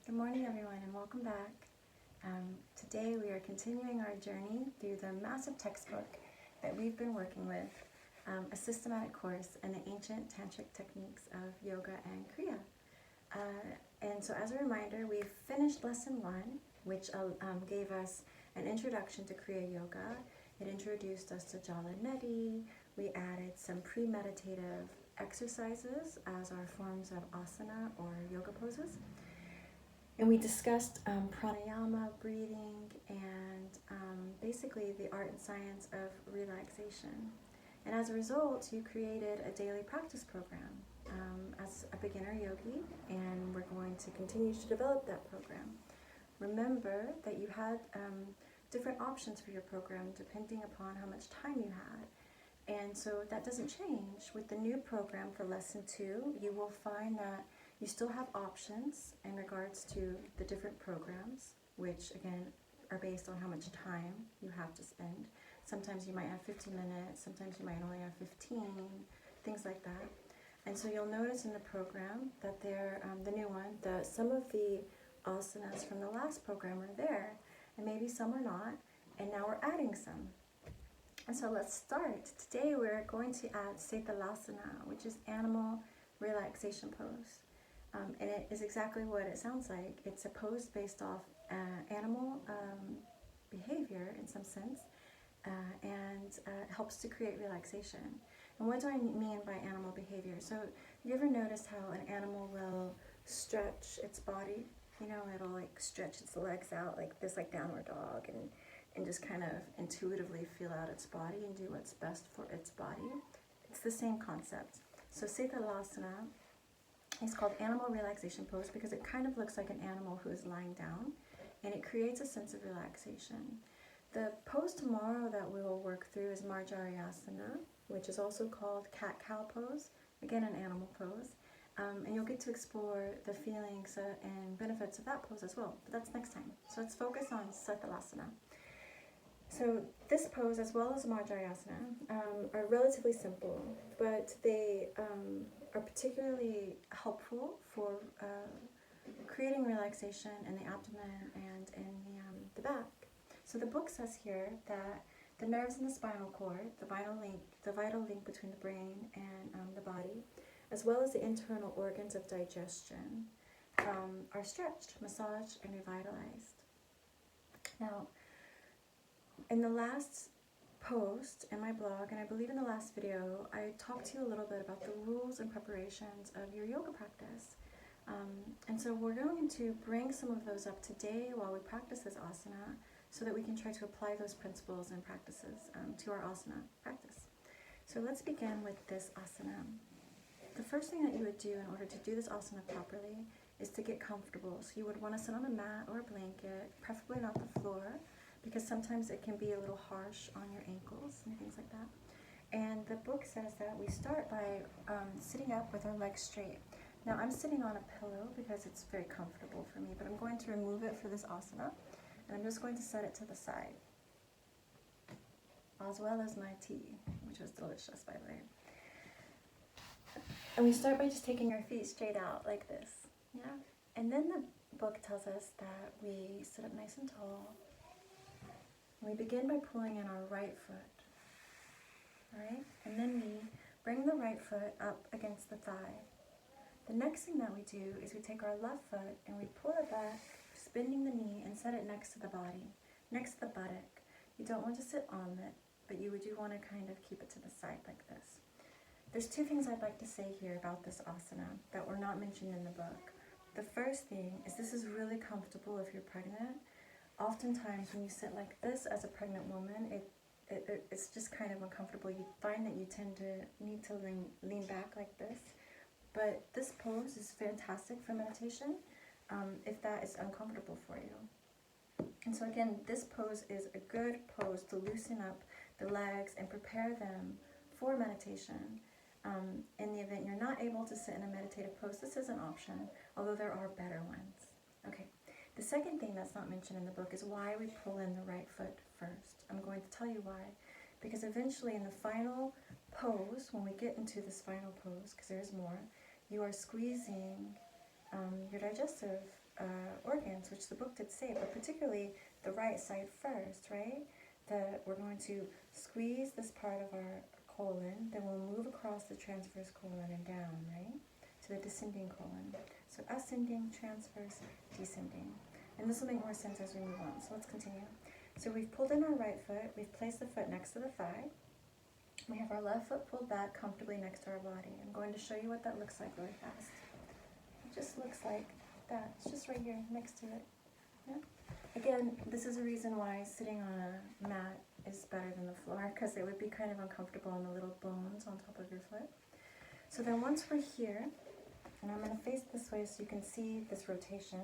Good morning, everyone, and welcome back. Today we are continuing our journey through the massive textbook that we've been working with, a systematic course in the ancient Tantric techniques of yoga and Kriya. And so as a reminder, we've finished lesson 1, which gave us an introduction to Kriya Yoga. It introduced us to Jala Neti. We added some pre-meditative exercises as our forms of asana or yoga poses. And we discussed pranayama, breathing, and basically the art and science of relaxation. And as a result, you created a daily practice program as a beginner yogi, and we're going to continue to develop that program. Remember that you had different options for your program depending upon how much time you had. And so that doesn't change. With the new program for lesson 2, you will find that you still have options in regards to the different programs, which again are based on how much time you have to spend. Sometimes you might have 15 minutes, sometimes you might only have 15, things like that. And so you'll notice in the program that they're, the new one, some of the asanas from the last program are there, and maybe some are not, and now we're adding some. And so let's start. Today we're going to add Saithalyasana, which is animal relaxation pose. And it is exactly what it sounds like. It's a pose based off animal behavior in some sense, and helps to create relaxation. And what do I mean by animal behavior? So have you ever noticed how an animal will stretch its body? You know, it'll like stretch its legs out like this, like downward dog, and just kind of intuitively feel out its body and do what's best for its body. It's the same concept. So Saithalyasana is called animal relaxation pose because it kind of looks like an animal who is lying down, and it creates a sense of relaxation. The pose tomorrow that we will work through is Asana, which is also called cat-cow pose, again an animal pose, and you'll get to explore the feelings and benefits of that pose as well, but that's next time. So let's focus on Saithalyasana. So this pose, as well as Asana, are relatively simple, but they are particularly helpful for creating relaxation in the abdomen and in the back. So the book says here that the nerves in the spinal cord, the vital link between the brain and the body, as well as the internal organs of digestion, are stretched, massaged, and revitalized. Now, in the last post in my blog, and I believe in the last video, I talked to you a little bit about the rules and preparations of your yoga practice. And so we're going to bring some of those up today while we practice this asana so that we can try to apply those principles and practices to our asana practice. So let's begin with this asana. The first thing that you would do in order to do this asana properly is to get comfortable. So you would want to sit on a mat or a blanket, preferably not the floor, because sometimes it can be a little harsh on your ankles and things like that. And the book says that we start by sitting up with our legs straight. Now I'm sitting on a pillow because it's very comfortable for me, but I'm going to remove it for this asana, and I'm just going to set it to the side, as well as my tea, which was delicious, by the way. And we start by just taking our feet straight out like this, yeah? And then the book tells us that we sit up nice and tall. We begin by pulling in our right foot, all right? And then we bring the right foot up against the thigh. The next thing that we do is we take our left foot and we pull it back, just bending the knee, and set it next to the body, next to the buttock. You don't want to sit on it, but you do want to kind of keep it to the side like this. There's 2 things I'd like to say here about this asana that were not mentioned in the book. The first thing is this is really comfortable if you're pregnant. Oftentimes when you sit like this as a pregnant woman, it's just kind of uncomfortable. You find that you tend to need to lean back like this. But this pose is fantastic for meditation if that is uncomfortable for you. And so again, this pose is a good pose to loosen up the legs and prepare them for meditation. In the event you're not able to sit in a meditative pose, this is an option, although there are better ones. Okay. The second thing that's not mentioned in the book is why we pull in the right foot first. I'm going to tell you why. Because eventually in the final pose, when we get into this final pose, because there's more, you are squeezing your digestive organs, which the book did say, but particularly the right side first, right? That we're going to squeeze this part of our colon, then we'll move across the transverse colon and down, right? To the descending colon. So ascending, transverse, descending. And this will make more sense as we move on. So let's continue. So we've pulled in our right foot, we've placed the foot next to the thigh. We have our left foot pulled back comfortably next to our body. I'm going to show you what that looks like really fast. It just looks like that. It's just right here next to it. Yeah? Again, this is a reason why sitting on a mat is better than the floor, because it would be kind of uncomfortable on the little bones on top of your foot. So then once we're here, and I'm going to face this way so you can see this rotation,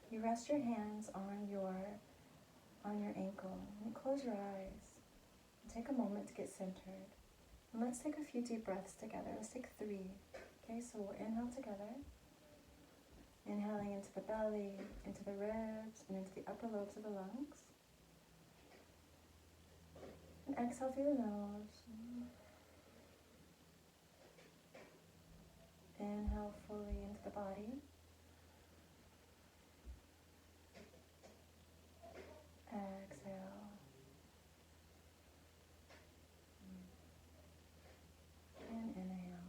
you rest your hands on your ankle and close your eyes. And take a moment to get centered. And let's take a few deep breaths together. Let's take 3. Okay, so we'll inhale together. Inhaling into the belly, into the ribs, and into the upper lobes of the lungs. And exhale through the nose. Inhale fully into the body. Exhale. And inhale.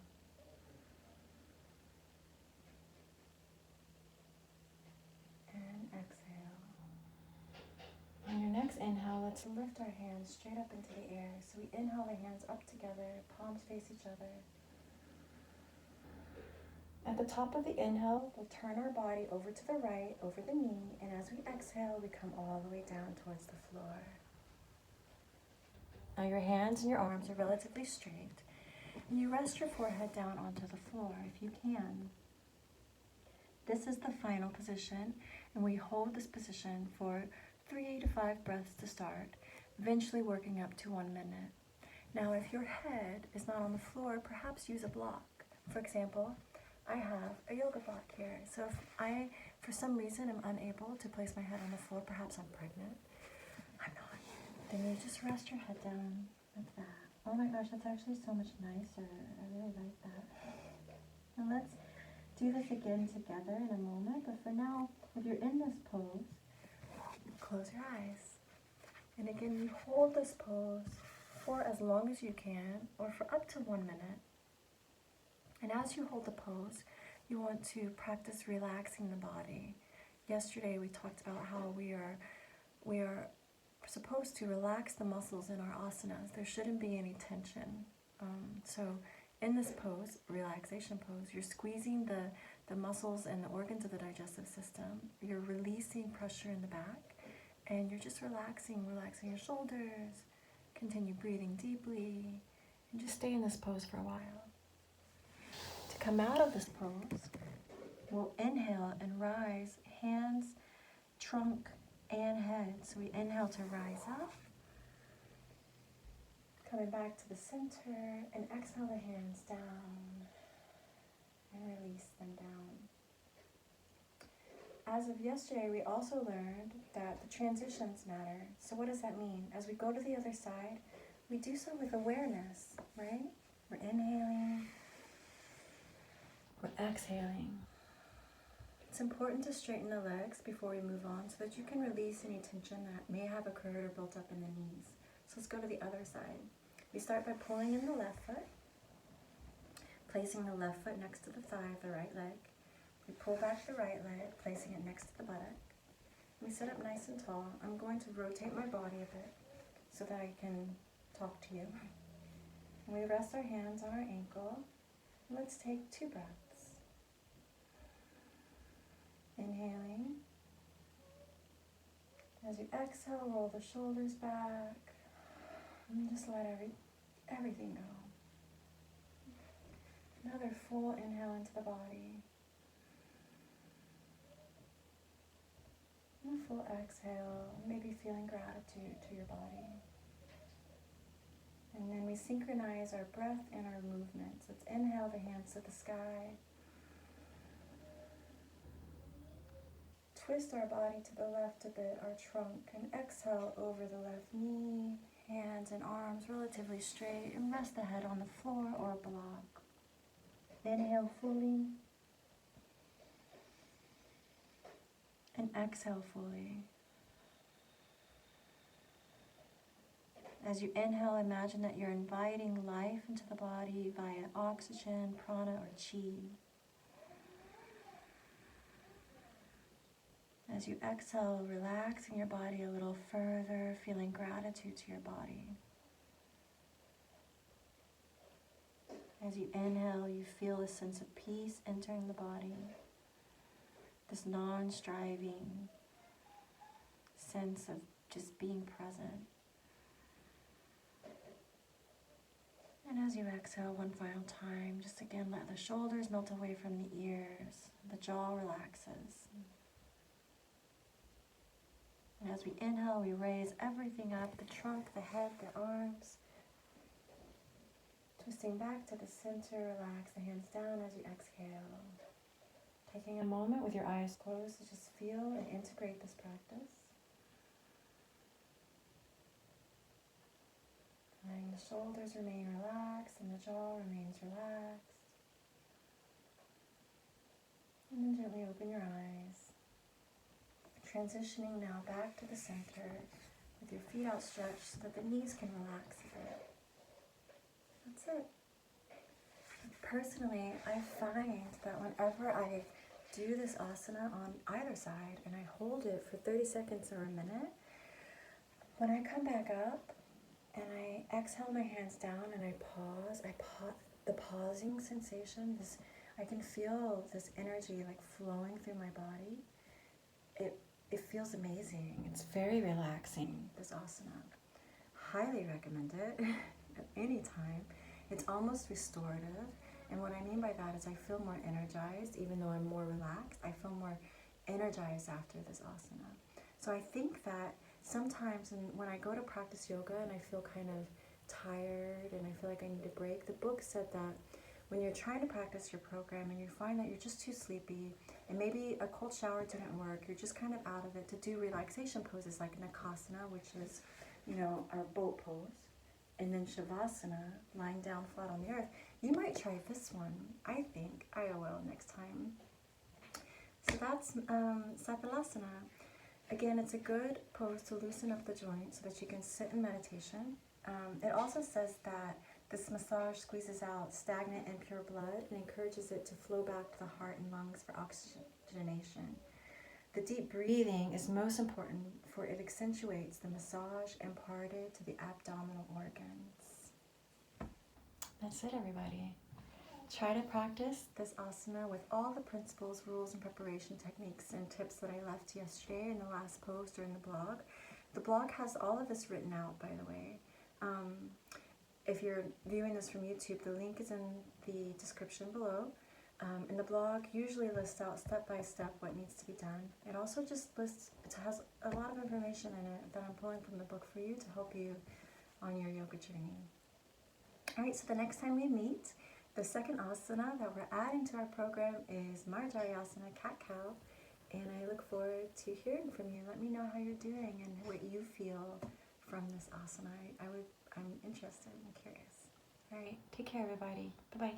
And exhale. On your next inhale, let's lift our hands straight up into the air. So we inhale the hands up together, palms face each other. At the top of the inhale, we'll turn our body over to the right, over the knee, and as we exhale, we come all the way down towards the floor. Now your hands and your arms are relatively straight, and you rest your forehead down onto the floor if you can. This is the final position, and we hold this position for 3 to 5 breaths to start, eventually working up to 1 minute. Now if your head is not on the floor, perhaps use a block. For example, I have a yoga block here. So if I, for some reason, am unable to place my head on the floor, perhaps I'm pregnant, I'm not, then you just rest your head down like that. Oh my gosh, that's actually so much nicer. I really like that. And let's do this again together in a moment, but for now, if you're in this pose, close your eyes. And again, you hold this pose for as long as you can, or for up to 1 minute. And as you hold the pose, you want to practice relaxing the body. Yesterday we talked about how we are supposed to relax the muscles in our asanas. There shouldn't be any tension. So in this pose, relaxation pose, you're squeezing the muscles and the organs of the digestive system. You're releasing pressure in the back, and you're just relaxing your shoulders. Continue breathing deeply, and just stay in this pose for a while. To come out of this pose, we'll inhale and rise, hands, trunk, and head. So we inhale to rise up, coming back to the center, and exhale the hands down, and release them down. As of yesterday, we also learned that the transitions matter. So what does that mean? As we go to the other side, we do so with awareness, right? We're inhaling, we're exhaling. It's important to straighten the legs before we move on so that you can release any tension that may have occurred or built up in the knees. So let's go to the other side. We start by pulling in the left foot, placing the left foot next to the thigh of the right leg. We pull back the right leg, placing it next to the buttock. We sit up nice and tall. I'm going to rotate my body a bit so that I can talk to you. And we rest our hands on our ankle. Let's take 2 breaths. Inhaling. As you exhale, roll the shoulders back. And just let everything go. Another full inhale into the body. And a full exhale, maybe feeling gratitude to your body. And then we synchronize our breath and our movements. Let's inhale the hands to the sky. Twist our body to the left a bit, our trunk, and exhale over the left knee, hands and arms relatively straight, and rest the head on the floor or a block. Inhale fully. exhale fully. As you inhale, imagine that you're inviting life into the body via oxygen, prana, or chi. As you exhale, relaxing your body a little further, feeling gratitude to your body. As you inhale, you feel a sense of peace entering the body. This non-striving sense of just being present. And as you exhale one final time, just again let the shoulders melt away from the ears. The jaw relaxes. And as we inhale, we raise everything up, the trunk, the head, the arms. Twisting back to the center, relax the hands down as you exhale. Taking a moment with your eyes closed to just feel and integrate this practice. Letting the shoulders remain relaxed and the jaw remains relaxed. And then gently open your eyes. Transitioning now back to the center with your feet outstretched so that the knees can relax a bit. That's it. Personally, I find that whenever I do this asana on either side and I hold it for 30 seconds or a minute, when I come back up and I exhale my hands down and I pause, the pausing sensation, I can feel this energy like flowing through my body. It feels amazing. It's very relaxing, this asana. Highly recommend it at any time. It's almost restorative. And what I mean by that is I feel more energized, even though I'm more relaxed. I feel more energized after this asana. So I think that sometimes when I go to practice yoga and I feel kind of tired and I feel like I need a break, the book said that when you're trying to practice your program and you find that you're just too sleepy and maybe a cold shower didn't work, you're just kind of out of it, to do relaxation poses like Naukasana, which is, our boat pose, and then Shavasana, lying down flat on the earth. You might try this one, I think. I will next time. So that's Saithalyasana. Again, it's a good pose to loosen up the joints so that you can sit in meditation. It also says that this massage squeezes out stagnant and pure blood and encourages it to flow back to the heart and lungs for oxygenation. The deep breathing is most important, for it accentuates the massage imparted to the abdominal organs. That's it, everybody. Try to practice this asana with all the principles, rules, and preparation techniques and tips that I left yesterday in the last post or in the blog. The blog has all of this written out, by the way. If you're viewing this from YouTube, the link is in the description below. And the blog usually lists out step by step what needs to be done. It also just has a lot of information in it that I'm pulling from the book for you to help you on your yoga journey. Alright, so the next time we meet, the second asana that we're adding to our program is Asana, cat-cow. And I look forward to hearing from you. Let me know how you're doing and what you feel from this asana. I'm interested and curious. Alright, take care, everybody. Bye-bye.